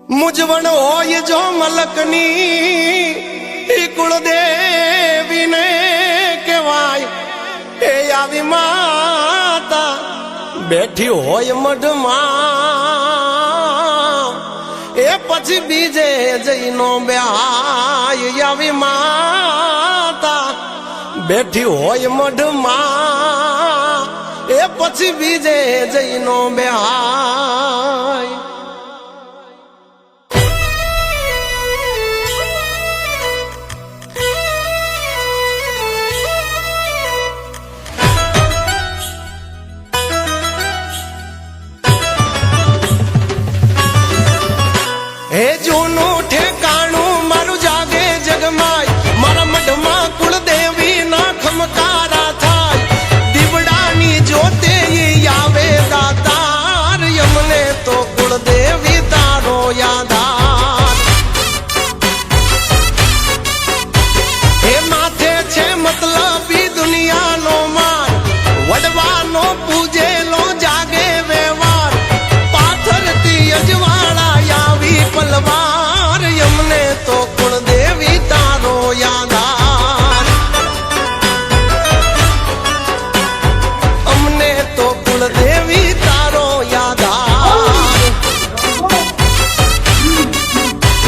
मुझवण होय जो मलकनी कुलदेवी ने कहवाय ए आवी माता बैठी होय मढमा ए पछी बीजे जईनो ब्याय आवी माता बैठी होय मढमा ए पछी बीजे जईनो ब्याय हे जूनू ठेकाणू मारू जागे जगमाय मारा मढमा कुलदेवी ना खमकारा थाय दीवडानी जोते यावे दातार यमने तो कुलदेवी तारो यादार हे माथे छे मतलबी दुनिया नो मार वडवानो पूजे लो जागे व्यवहार पाथर ती अजवाड़ा पलवार यमने तो कुलदेवी तारो यादार हमने तो कुलदेवी तारो यादार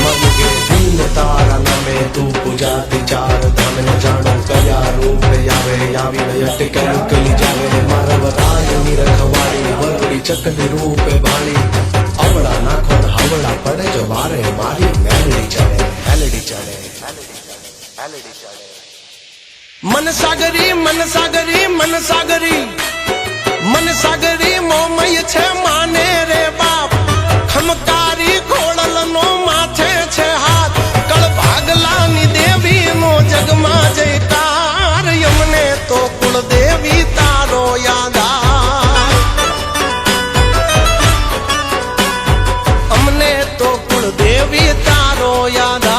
मन के दीन तारा नमे तू पूजा विचार धाम न जानो कया रूप यावे यावी नयट कर कली जावे मारवताय निरखवाड़ी वरड़ी चक्र रूप भाली अवड़ा नाखो हवड़ा पड़े जो मारे मारी मेलडी चढ़े मन सागरी मन सागरी मन सागरी मन सागरी मोमय छे माने रे बाप खमकारी खोड़ल नो माथे छे हाथ कल भागलानी देवी नो जगमा जयकार यमने तो कुलदेवी तारो यादार हमने तो कुलदेवी तारो यादार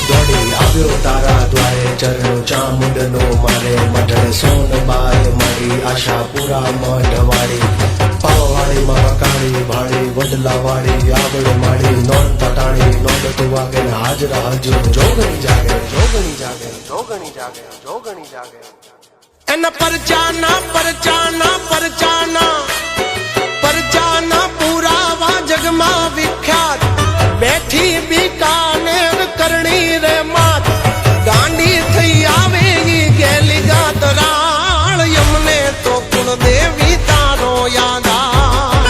दौड़ी આવ્યો તારા દ્વારે ચરણો ચામુંડનો મારે મઢ સોન બાય મારી આશા પૂરા મઢવાળી પાવવાળી મહાકાળી ભાળી વડલાવાળી આવડ માળી નોંધ પટાણી નોંધ તું વાગે હાજરા હજુ જોગણી જાગે જોગણી જાગે જોગણી જાગે જોગણી જાગે એના પરચાના પરચાના પરચાના परचाना पूरावा जगमा विख्यात बैठी बीकानेर करणी रे मात गांडी थई आवे गेली गात राण यमने तो कुलदेवी तारो यादार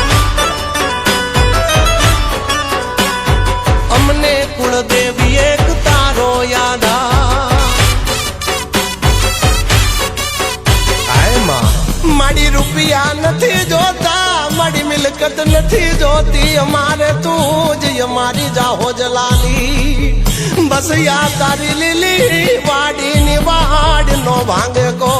हमने कुलदेवी एक तारो यादार आए मां माड़ी रुपया नथी जोता माड़ी मिलकत नथी जोती हमारे तू जी हमारी जाहो जलाली बस या तारी लिली वाड़ी निवाड़ नो भांगे को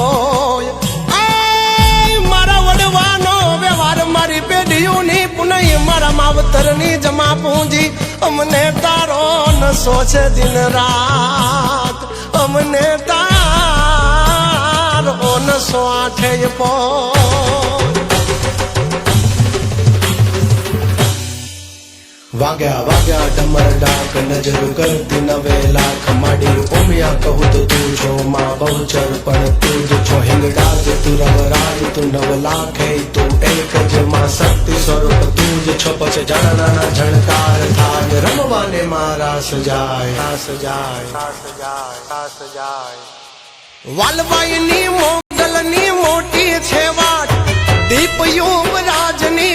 मारा वडवानो व्यवहार मारी पेढ़ियों नी पुनई मारा मावतर नी जमा पूंजी हमने तारो न सोचे दिन रात हमने तारो न स्वाठे पो वाग्या वाग्या डमर डाक नजर करती नवे लाख माड़ी उमिया कहू तो तू छो माँ बहुचर पण तू जो छो हिंगडाज तू रवराज तू नव लाख है तू एक ज माँ शक्ति स्वरूप तू जो छो पछ जाना झणकार थाज रमवाने मारा सजाय सजाय सजाय वालबाई नी मोगल नी मोटी छे वाट दीप युवराज नी